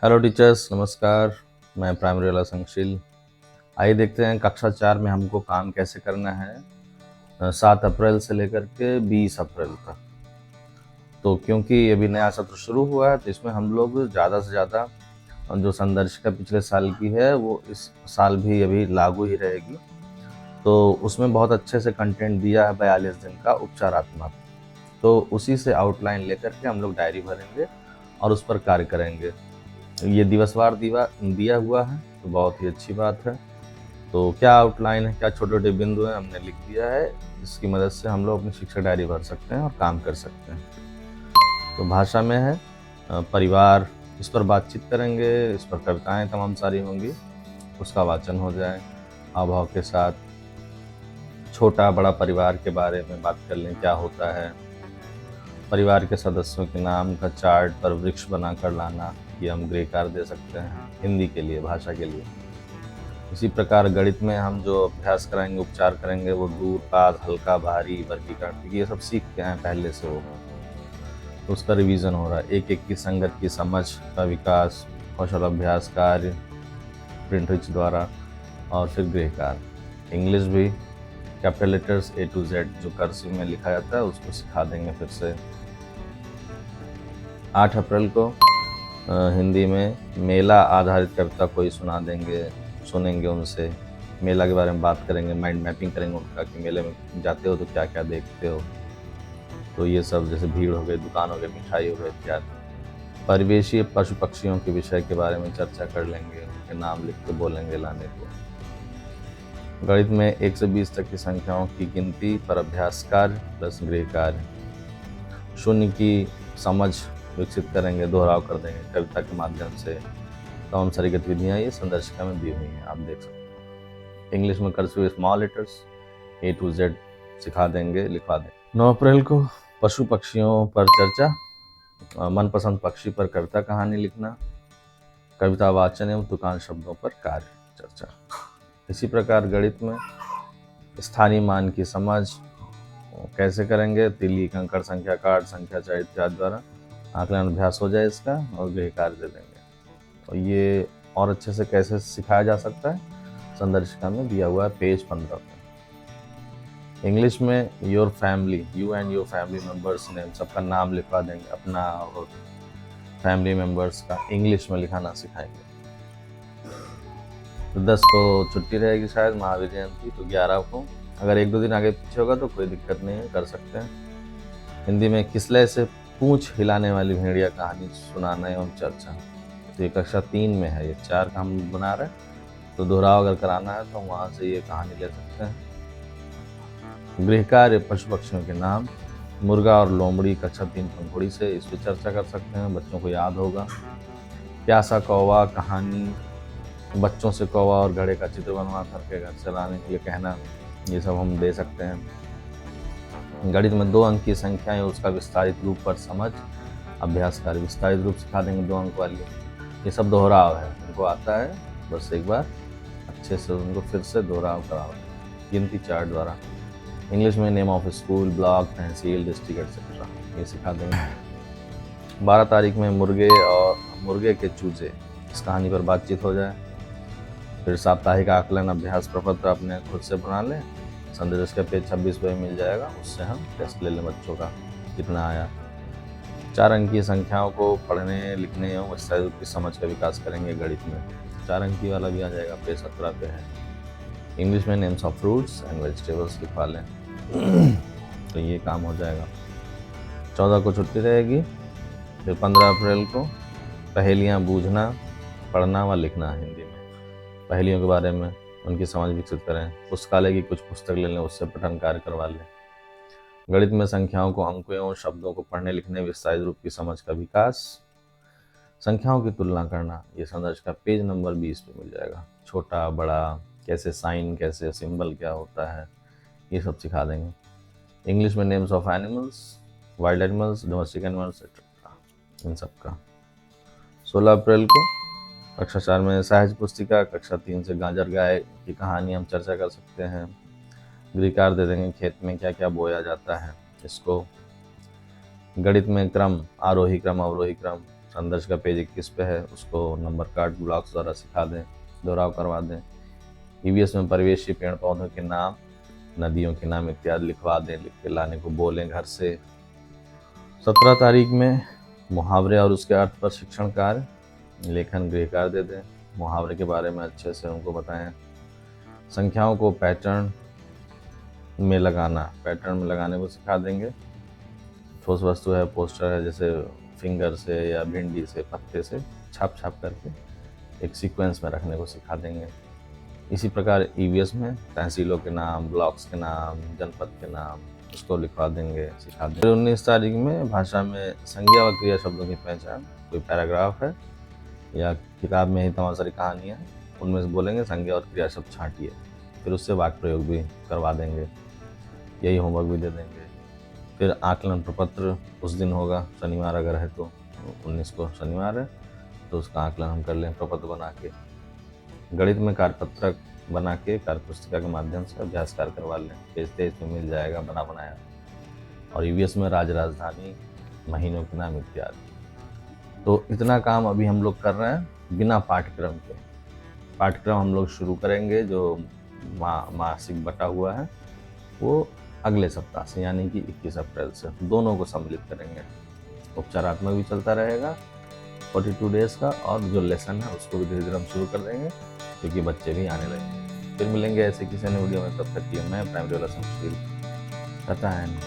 Hello teachers, नमस्कार। मैं primary वाला संगशील। आइए देखते हैं कक्षा 4 में हमको काम कैसे करना है 7 अप्रैल से लेकर के 20 अप्रैल तक। तो क्योंकि अभी नया सत्र शुरू हुआ है तो इसमें हम लोग ज़्यादा से ज़्यादा जो संदर्शिका पिछले साल की है वो इस साल भी अभी लागू ही रहेगी। तो उसमें बहुत अच्छे से कंटेंट दिया है 42 दिन का उपचारात्मक। तो उसी से आउटलाइन लेकर के हम लोग डायरी भरेंगे और उस पर कार्य करेंगे। ये दिवसवार दिया हुआ है तो बहुत ही अच्छी बात है। तो क्या आउटलाइन है, क्या छोटे छोटे बिंदु हैं, हमने लिख दिया है। इसकी मदद से हम लोग अपनी शिक्षा डायरी भर सकते हैं और काम कर सकते हैं। तो भाषा में है परिवार, इस पर बातचीत करेंगे, इस पर कविताएं तमाम सारी होंगी, उसका वाचन हो जाए। हाव-भाव के साथ छोटा बड़ा परिवार के बारे में बात कर लें, क्या होता है। परिवार के सदस्यों के नाम का चार्ट पर वृक्ष बनाकर लाना, ये हम गृहकार दे सकते हैं हिंदी के लिए, भाषा के लिए। इसी प्रकार गणित में हम जो अभ्यास कराएंगे, उपचार करेंगे, वो दूर, पास, हल्का, भारी, वर्गीकरण, ये सब सीख के हैं पहले से वो। तो उसका रिवीजन हो रहा है। एक एक की संगत की समझ का विकास, कौशल अभ्यास कार्य प्रिंट रिच द्वारा, और फिर गृहकार। इंग्लिश भी capital letters A to Z जो कर्सिव में लिखा जाता है उसको सिखा देंगे फिर से। 8 अप्रैल को हिंदी में मेला आधारित कविता कोई सुनेंगे उनसे। मेला के बारे में बात करेंगे, माइंड मैपिंग करेंगे उनका कि मेले में जाते हो तो क्या क्या देखते हो। तो ये सब जैसे भीड़ हो गई, दुकान हो गई, मिठाई हो गई इत्यादि। परिवेशीय पशु पक्षियों के विषय के बारे में चर्चा कर लेंगे, उनके नाम लिख के बोलेंगे लाने को। गणित में 1 से 20 तक की संख्याओं की गिनती पर अभ्यास कार्य प्लस गृह कार्य। शून्य की समझ विकसित करेंगे, दोहराव कर देंगे कविता के माध्यम से। तमाम सारी गतिविधियाँ ये संदर्शिका में दी हुई हैं, आप देख सकते हैं। इंग्लिश में cursive small letters A to Z सिखा देंगे, लिखवा देंगे। 9 अप्रैल को पशु पक्षियों पर चर्चा, मनपसंद पक्षी पर कविता कहानी लिखना, कविता वाचन एवं तुकान शब्दों पर कार्य चर्चा। इसी प्रकार गणित में स्थानीय मान की समझ कैसे करेंगे, तिली, कंकड़, संख्या, कार्ड, संख्या, चार इत्यादि द्वारा आकलन अभ्यास हो जाए इसका, और गृह कार्य दे देंगे। और ये और अच्छे से कैसे सिखाया जा सकता है, संदर्शिका में दिया हुआ है पेज 15 पर। इंग्लिश में your family, you and your family members name, सबका नाम लिखवा देंगे, अपना और फैमिली मेम्बर्स का इंग्लिश में लिखाना सिखाएंगे। तो 10 को छुट्टी रहेगी शायद, महावीर जयंती, तो 11 को अगर 1-2 दिन आगे पीछे होगा तो कोई दिक्कत नहीं है, कर सकते हैं। हिंदी में किसले से पूंछ हिलाने वाली भेड़िया कहानी सुनाना एवं चर्चा। तो ये कक्षा 3 में है, ये 4 का हम बना रहे हैं। तो दोहराव अगर कराना है तो हम वहाँ से ये कहानी ले सकते हैं। गृह कार्य पशु पक्षियों के नाम, मुर्गा और लोमड़ी कक्षा 3 पंखुड़ी से, इस पर चर्चा कर सकते हैं, बच्चों को याद होगा। प्यासा कौवा कहानी, बच्चों से कौवा और घड़े का चित्र बनवा करके घर से लाने के लिए कहना, ये सब हम दे सकते हैं। गणित में 2 अंक की संख्याएं, उसका विस्तारित रूप पर समझ, अभ्यास कार्य विस्तारित रूप सिखा देंगे 2 अंक वाली। ये सब दोहराव है, उनको आता है, बस एक बार अच्छे से उनको फिर से दोहराव कराओ गिनती चार्ट द्वारा। इंग्लिश में name of school, block, tehsil, district etcetera, ये सिखा देंगे। 12 तारीख में मुर्गे और मुर्गे के चूजे, इस कहानी पर बातचीत हो जाए। फिर साप्ताहिक आकलन अभ्यास प्रपत्र अपने खुद से बना लें, संदेश का पेज 26 पे मिल जाएगा, उससे हम टेस्ट ले लें बच्चों का कितना आया। 4 अंकीय संख्याओं को पढ़ने, लिखने एवं विस्तारित की समझ का विकास करेंगे गणित में। 4 अंकीय वाला भी आ जाएगा, पेज 17 पे है। इंग्लिश में names of fruits and vegetables लिखवा लें तो ये काम हो जाएगा। 14 को छुट्टी रहेगी। फिर 15 अप्रैल को पहेलियाँ बूझना, पढ़ना व लिखना हिंदी में। पहेलियों के बारे में उनकी समझ विकसित करें। पुस्तकालय की कुछ पुस्तक ले लें, उससे पठन कार्य करवा लें। गणित में संख्याओं को, अंकों एवं शब्दों को पढ़ने लिखने, विस्तारित रूप की समझ का विकास। संख्याओं की तुलना करना, ये संदर्श का पेज नंबर 20 पे मिल जाएगा। छोटा बड़ा, कैसे साइन, कैसे सिंबल क्या होता है, ये सब सिखा देंगे। इंग्लिश में names of animals, wild animals, domestic animals etcetera, इन सब का। 16 अप्रैल को कक्षा 4 में सहज पुस्तिका, कक्षा 3 से गाजर गाय की कहानी हम चर्चा कर सकते हैं। गृहकार दे देंगे, खेत में क्या क्या बोया जाता है इसको। गणित में क्रम, आरोही क्रम, अवरोही क्रम, संदर्श का पेज 21 पे है, उसको नंबर कार्ड ब्लॉक्स द्वारा सिखा दें, दोहराव करवा दें। ईवीएस में परिवेशी पेड़ पौधों के नाम, नदियों के नाम इत्यादि लिखवा दें, लिख के लाने को बोलें घर से। 17 तारीख में मुहावरे और उसके अर्थ पर शिक्षण कार्य, लेखन गृह कार्य दे दें, मुहावरे के बारे में अच्छे से उनको बताएं। संख्याओं को पैटर्न में लगाने को सिखा देंगे। ठोस वस्तु है, पोस्टर है, जैसे फिंगर से या भिंडी से, पत्ते से छाप करके एक सीक्वेंस में रखने को सिखा देंगे। इसी प्रकार ईवीएस में तहसीलों के नाम, ब्लॉक्स के नाम, जनपद के नाम उसको लिखवा देंगे, सिखा देंगे। 19 तारीख में भाषा में संज्ञा व क्रिया शब्दों की पहचान, कोई पैराग्राफ है या किताब में ही तमाम सारी कहानियाँ हैं, उनमें से बोलेंगे संज्ञा और क्रिया शब्द छांटिए, फिर उससे वाक्य प्रयोग भी करवा देंगे। यही होमवर्क भी दे देंगे। फिर आकलन प्रपत्र उस दिन होगा, शनिवार अगर है तो 19 को शनिवार है तो उसका आकलन हम कर लें प्रपत्र बना के। गणित में कार्यपत्रक बना के कार्यपुस्तिका के माध्यम से अभ्यास कार्य करवा लें, पेज 23 में मिल जाएगा बना बनाया। और ईवीएस में राजधानी, महीनों के नाम इत्यादि। तो इतना काम अभी हम लोग कर रहे हैं बिना पाठ्यक्रम के। पाठ्यक्रम हम लोग शुरू करेंगे, जो मासिक बटा हुआ है वो अगले सप्ताह से, यानी कि 21 अप्रैल से दोनों को सम्मिलित करेंगे। उपचारात्मक भी चलता रहेगा 42 डेज का, और जो लेसन है उसको भी धीरे धीरे हम शुरू कर देंगे, क्योंकि बच्चे भी आने लगेंगे। फिर मिलेंगे ऐसे किसी अन्य वीडियो में, तब तक के लिए मैं प्राइमरी वाला संशील टाटा एंड